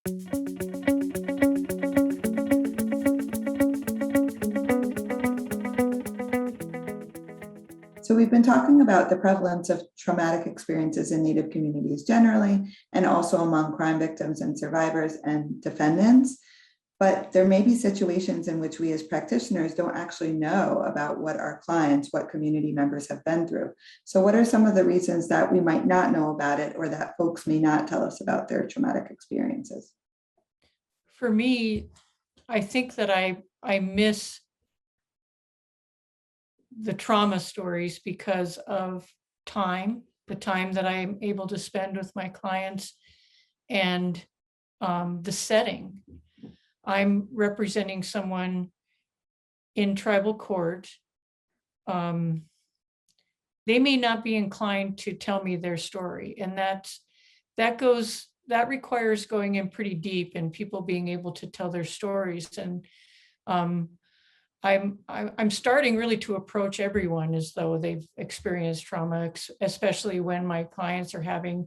So we've been talking about the prevalence of traumatic experiences in Native communities generally, and also among crime victims and survivors and defendants. But there may be situations in which we as practitioners don't actually know about what our clients, what community members have been through. So what are some of the reasons that we might not know about it, or that folks may not tell us about their traumatic experiences? For me, I think that I miss the trauma stories because of the time that I'm able to spend with my clients, and the setting. I'm representing someone in tribal court. They may not be inclined to tell me their story, and that requires going in pretty deep and people being able to tell their stories. And I'm starting really to approach everyone as though they've experienced trauma, especially when my clients are having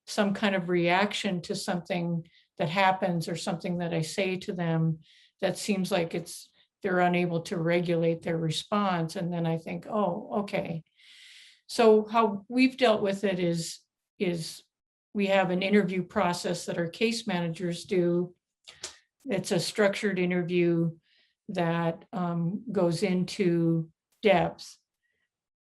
some kind of reaction to something that happens or something that I say to them that seems like they're unable to regulate their response. And then I think, oh, okay. So how we've dealt with it is we have an interview process that our case managers do. It's a structured interview that goes into depth,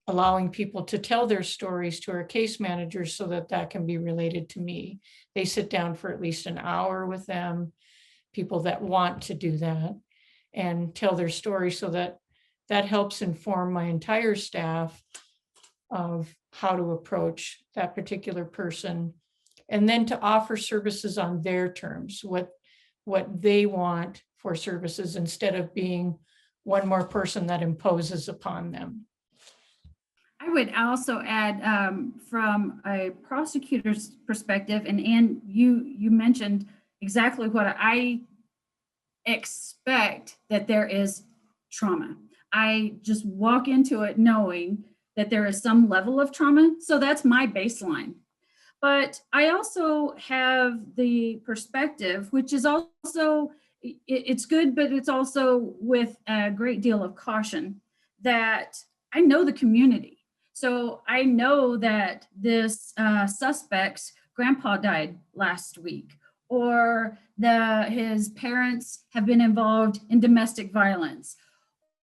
allowing people to tell their stories to our case managers so that can be related to me. They sit down for at least an hour with them, people that want to do that, and tell their story, so that helps inform my entire staff of how to approach that particular person, and then to offer services on their terms, what they want for services, instead of being one more person that imposes upon them. I would also add, from a prosecutor's perspective, and Ann, you mentioned exactly what I expect, that there is trauma. I just walk into it knowing that there is some level of trauma. So that's my baseline. But I also have the perspective, which is also, it's good, but it's also with a great deal of caution, that I know the community. So I know that this suspect's grandpa died last week, or his parents have been involved in domestic violence,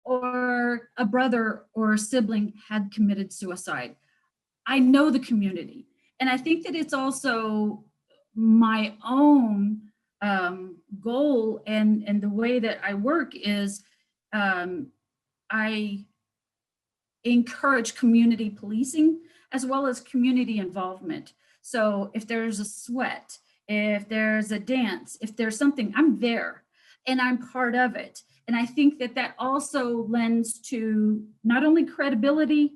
or a brother or a sibling had committed suicide. I know the community. And I think that it's also my own goal, and the way that I work is I encourage community policing as well as community involvement. So if there's a sweat, if there's a dance, if there's something, I'm there and I'm part of it. And I think that also lends to not only credibility,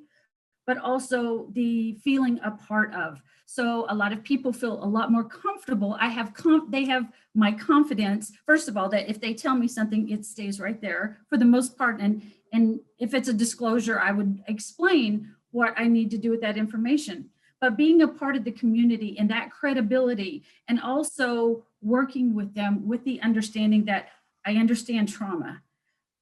but also the feeling a part of. So a lot of people feel a lot more comfortable. They have my confidence, first of all, that if they tell me something, it stays right there for the most part. And if it's a disclosure, I would explain what I need to do with that information. But being a part of the community and that credibility, and also working with them with the understanding that I understand trauma.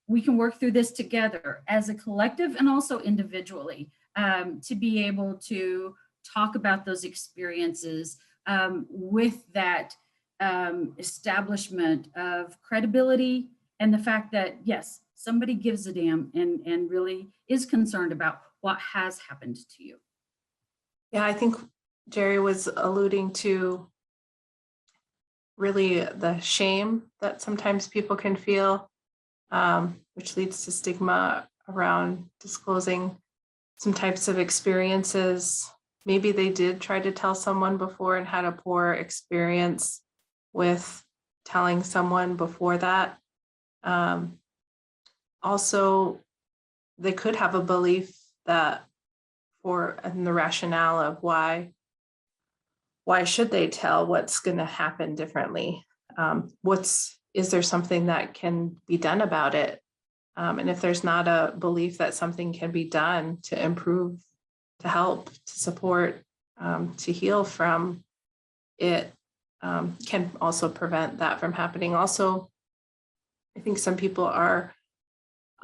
We can work through this together as a collective and also individually, to be able to talk about those experiences with that establishment of credibility, and the fact that, yes, somebody gives a damn and really is concerned about what has happened to you. Yeah, I think Jerry was alluding to really the shame that sometimes people can feel, which leads to stigma around disclosing some types of experiences. Maybe they did try to tell someone before and had a poor experience with telling someone before that. Also, they could have a belief that and the rationale of why should they tell, what's going to happen differently? Is there something that can be done about it? And if there's not a belief that something can be done to improve, to help, to support, to heal from it, can also prevent that from happening. Also, I think some people are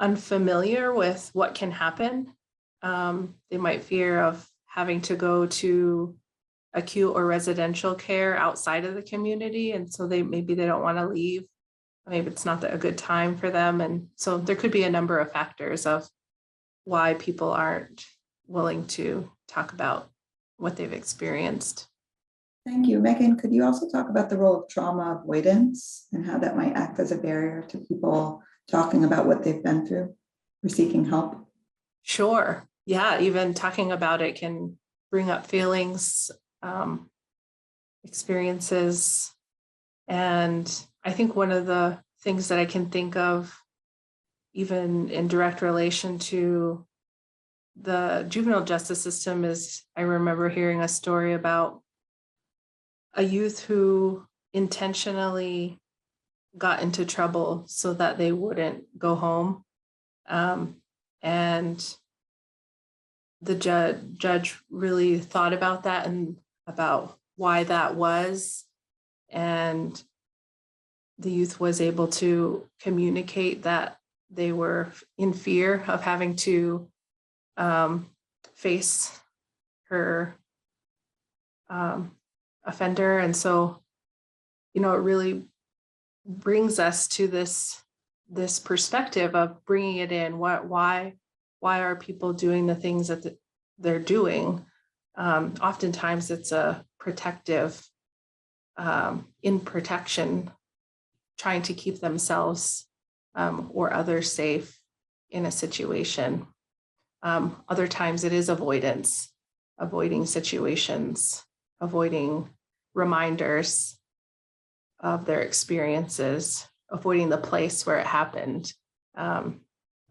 unfamiliar with what can happen. They might fear of having to go to acute or residential care outside of the community. And so maybe they don't want to leave. Maybe it's not a good time for them. And so there could be a number of factors of why people aren't willing to talk about what they've experienced. Thank you. Megan, could you also talk about the role of trauma avoidance and how that might act as a barrier to people talking about what they've been through or seeking help? Sure. Yeah, even talking about it can bring up feelings, experiences. And I think one of the things that I can think of, even in direct relation to the juvenile justice system, is I remember hearing a story about a youth who intentionally got into trouble so that they wouldn't go home. And the judge really thought about that and about why that was. And the youth was able to communicate that they were in fear of having to face her offender. And so, it really brings us to this perspective of bringing it in. Why are people doing the things that they're doing? Oftentimes it's a protective, in protection, trying to keep themselves or others safe in a situation. Other times it is avoidance, avoiding situations, avoiding reminders of their experiences, avoiding the place where it happened,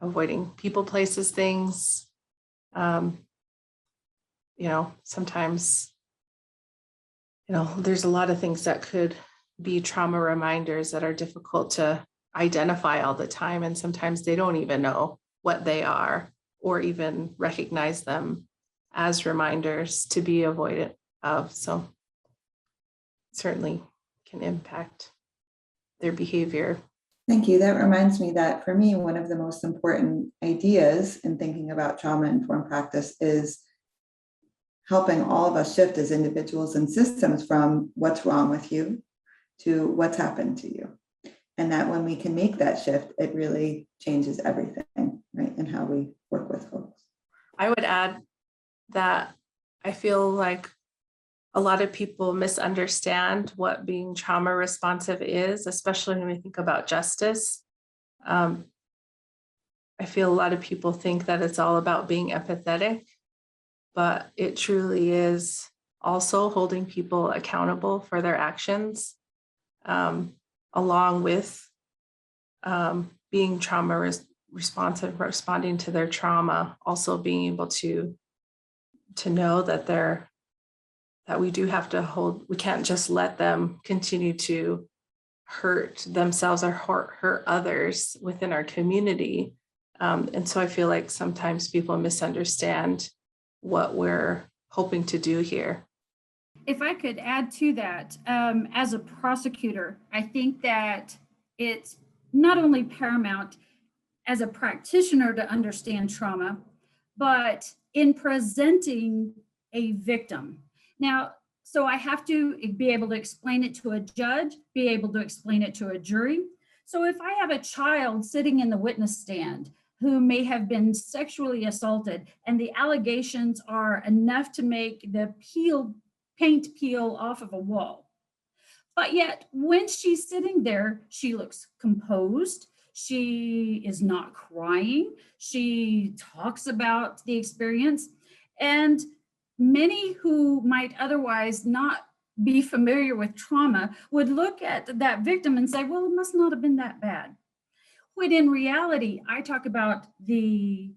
avoiding people, places, things. Sometimes, there's a lot of things that could be trauma reminders that are difficult to identify all the time. And sometimes they don't even know what they are or even recognize them as reminders to be avoided of. So certainly can impact their behavior. Thank you. That reminds me that for me, one of the most important ideas in thinking about trauma-informed practice is helping all of us shift as individuals and systems from what's wrong with you to what's happened to you. And that when we can make that shift, it really changes everything, right? And how we work with folks. I would add that I feel like a lot of people misunderstand what being trauma responsive is, especially when we think about justice. I feel a lot of people think that it's all about being empathetic, but it truly is also holding people accountable for their actions, along with being trauma responsive, responding to their trauma, also being able to know that we do have to hold, we can't just let them continue to hurt themselves or hurt others within our community. And so I feel like sometimes people misunderstand what we're hoping to do here. If I could add to that, as a prosecutor, I think that it's not only paramount as a practitioner to understand trauma, but in presenting a victim. Now, so I have to be able to explain it to a judge, be able to explain it to a jury. So if I have a child sitting in the witness stand who may have been sexually assaulted and the allegations are enough to make the paint peel off of a wall, but yet when she's sitting there, she looks composed. She is not crying. She talks about the experience. And many who might otherwise not be familiar with trauma would look at that victim and say, well, it must not have been that bad. When in reality, I talk about the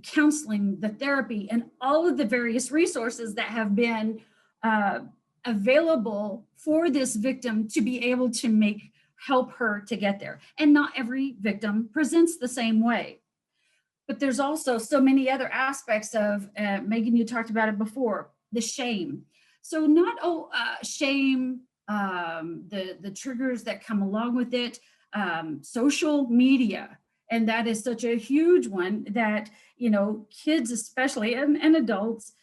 counseling, the therapy, and all of the various resources that have been available for this victim to be able to help her to get there. And not every victim presents the same way. But there's also so many other aspects of, Megan, you talked about it before, the shame. So not shame the triggers that come along with it, social media. And that is such a huge one that, you know, kids especially, and adults,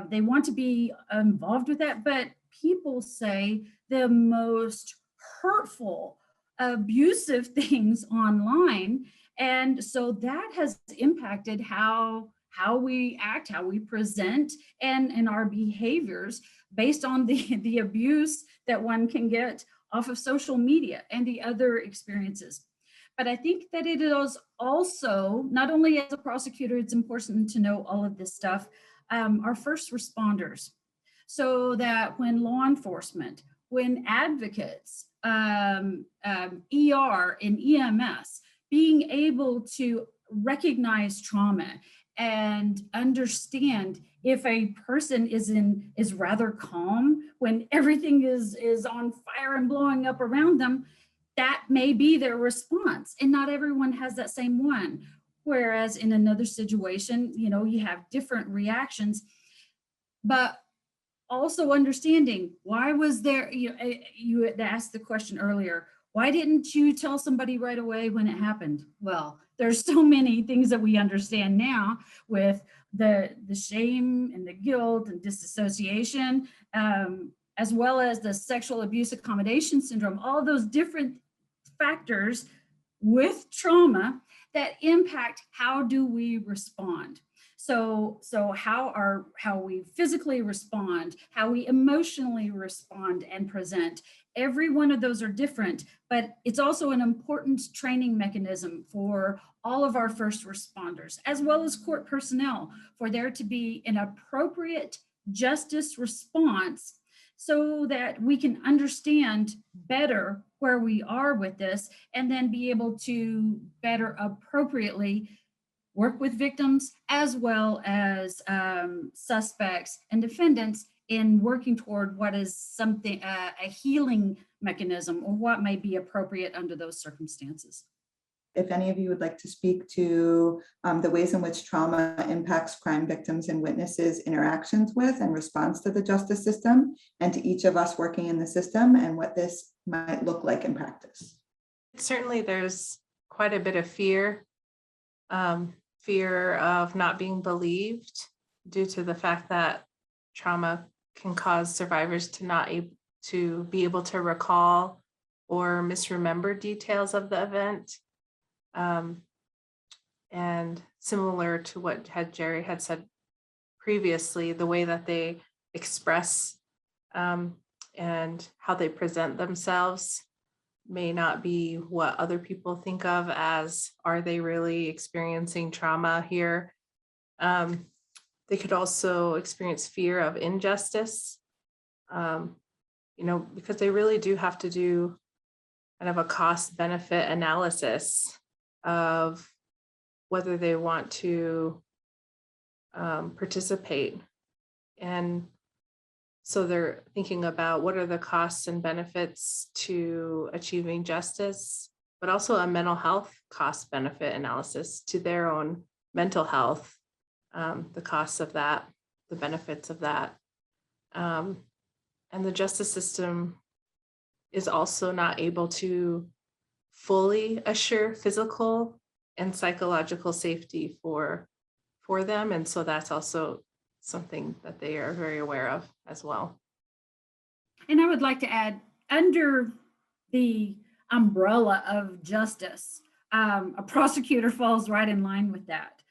they want to be involved with that, but people say the most hurtful, abusive things online. And so that has impacted how we act, how we present, and our behaviors based on the abuse that one can get off of social media and the other experiences. But I think that it is also, not only as a prosecutor, it's important to know all of this stuff, our first responders, so that when law enforcement, when advocates, ER and EMS, being able to recognize trauma and understand if a person is rather calm when everything is on fire and blowing up around them, that may be their response. And not everyone has that same one. Whereas in another situation, you know, you have different reactions, but also understanding why was there, you had asked the question earlier, why didn't you tell somebody right away when it happened? Well, there's so many things that we understand now with the shame and the guilt and disassociation, as well as the sexual abuse accommodation syndrome, all those different factors with trauma that impact how do we respond. So how we physically respond, how we emotionally respond and present, every one of those are different, but it's also an important training mechanism for all of our first responders, as well as court personnel, for there to be an appropriate justice response so that we can understand better where we are with this, and then be able to better appropriately work with victims as well as suspects and defendants in working toward what is something, a healing mechanism, or what may be appropriate under those circumstances. If any of you would like to speak to the ways in which trauma impacts crime victims and witnesses' interactions with and response to the justice system, and to each of us working in the system, and what this might look like in practice. Certainly there's quite a bit of fear, fear of not being believed due to the fact that trauma can cause survivors to be able to recall or misremember details of the event. And similar to what Jerry had said previously, the way that they express and how they present themselves may not be what other people think of as, are they really experiencing trauma here? They could also experience fear of injustice, because they really do have to do kind of a cost-benefit analysis of whether they want to participate. And so they're thinking about what are the costs and benefits to achieving justice, but also a mental health cost-benefit analysis to their own mental health, the costs of that, the benefits of that. And the justice system is also not able to fully assure physical and psychological safety for them. And so that's also something that they are very aware of as well. And I would like to add, under the umbrella of justice, a prosecutor falls right in line with that.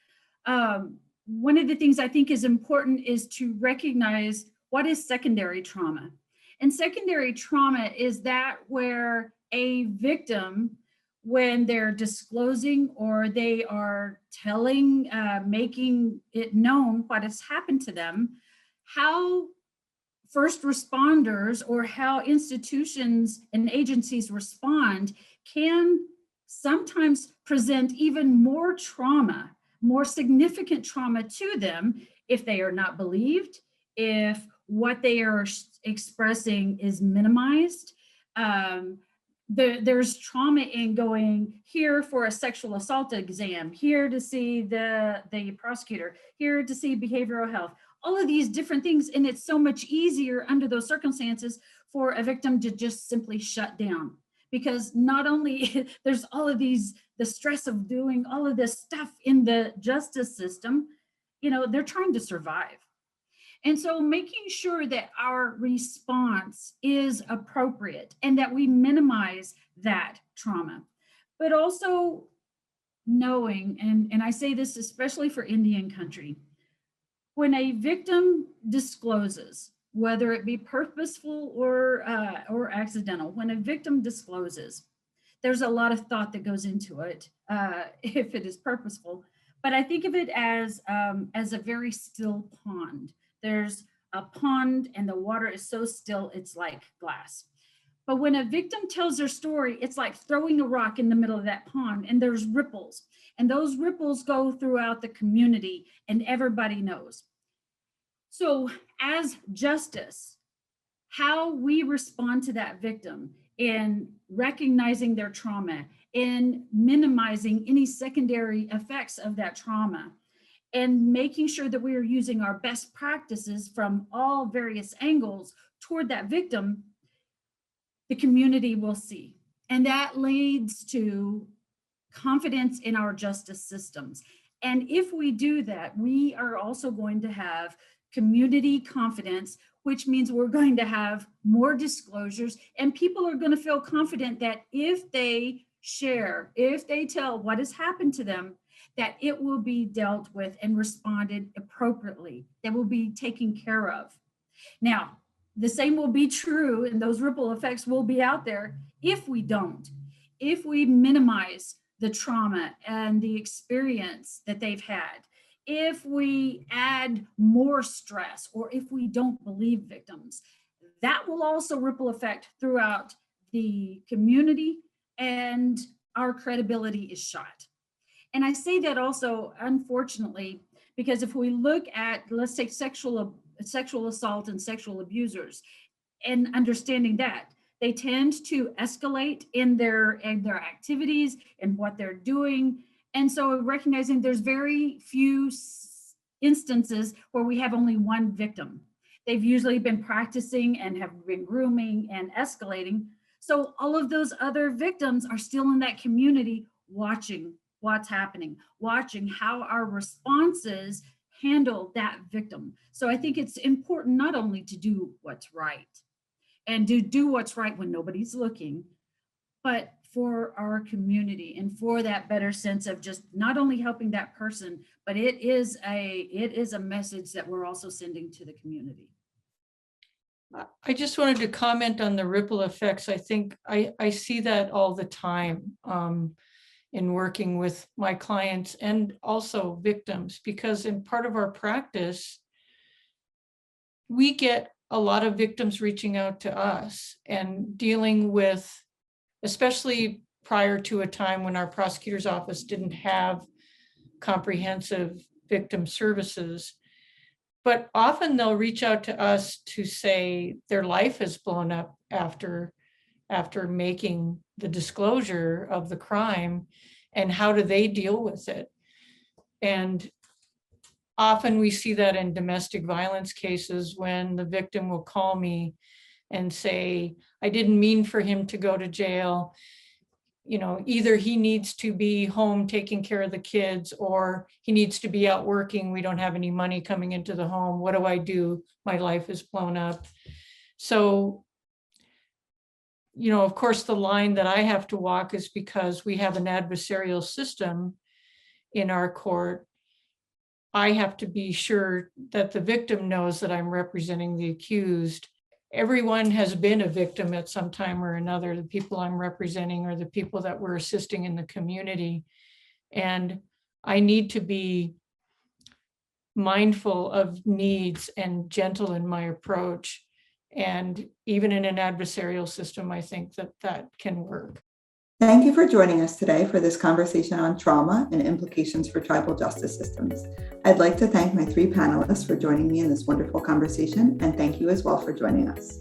One of the things I think is important is to recognize what is secondary trauma. And secondary trauma is that where a victim, when they're disclosing or they are telling, making it known what has happened to them, how first responders or how institutions and agencies respond can sometimes present even more trauma, more significant trauma to them if they are not believed, if what they are expressing is minimized. There's trauma in going here for a sexual assault exam, here to see the prosecutor, here to see behavioral health, all of these different things. And it's so much easier under those circumstances for a victim to just simply shut down, because not only there's all of these, the stress of doing all of this stuff in the justice system, they're trying to survive. And so making sure that our response is appropriate and that we minimize that trauma, but also knowing, and I say this especially for Indian country, when a victim discloses, whether it be purposeful or accidental, when a victim discloses, there's a lot of thought that goes into it if it is purposeful. But I think of it as a very still pond. There's a pond and the water is so still, it's like glass. But when a victim tells their story, it's like throwing a rock in the middle of that pond, and there's ripples, and those ripples go throughout the community and everybody knows. So as justice, how we respond to that victim in recognizing their trauma, in minimizing any secondary effects of that trauma, and making sure that we are using our best practices from all various angles toward that victim, the community will see. And that leads to confidence in our justice systems. And if we do that, we are also going to have community confidence, which means we're going to have more disclosures, and people are going to feel confident that if they share, if they tell what has happened to them, that it will be dealt with and responded appropriately, that will be taken care of. Now, the same will be true, and those ripple effects will be out there if we don't, if we minimize the trauma and the experience that they've had, if we add more stress, or if we don't believe victims. That will also ripple effect throughout the community, and our credibility is shot. And I say that also, unfortunately, because if we look at, let's take sexual assault and sexual abusers, and understanding that they tend to escalate in their activities and what they're doing. And so recognizing there's very few instances where we have only one victim. They've usually been practicing and have been grooming and escalating. So all of those other victims are still in that community watching what's happening, watching how our responses handle that victim. So I think it's important not only to do what's right and to do what's right when nobody's looking, but for our community and for that better sense of just not only helping that person, but it is a message that we're also sending to the community. I just wanted to comment on the ripple effects. I think I see that all the time in working with my clients and also victims, because in part of our practice, we get a lot of victims reaching out to us and dealing with, especially prior to a time when our prosecutor's office didn't have comprehensive victim services. But often they'll reach out to us to say their life has blown up after making the disclosure of the crime, and how do they deal with it. And often we see that in domestic violence cases when the victim will call me and say, I didn't mean for him to go to jail. Either he needs to be home taking care of the kids, or he needs to be out working. We don't have any money coming into the home. What do I do? My life is blown up. So, of course, the line that I have to walk is, because we have an adversarial system in our court, I have to be sure that the victim knows that I'm representing the accused. Everyone has been a victim at some time or another, the people I'm representing or the people that we're assisting in the community. And I need to be mindful of needs and gentle in my approach. And even in an adversarial system, I think that can work. Thank you for joining us today for this conversation on trauma and implications for tribal justice systems. I'd like to thank my three panelists for joining me in this wonderful conversation, and thank you as well for joining us.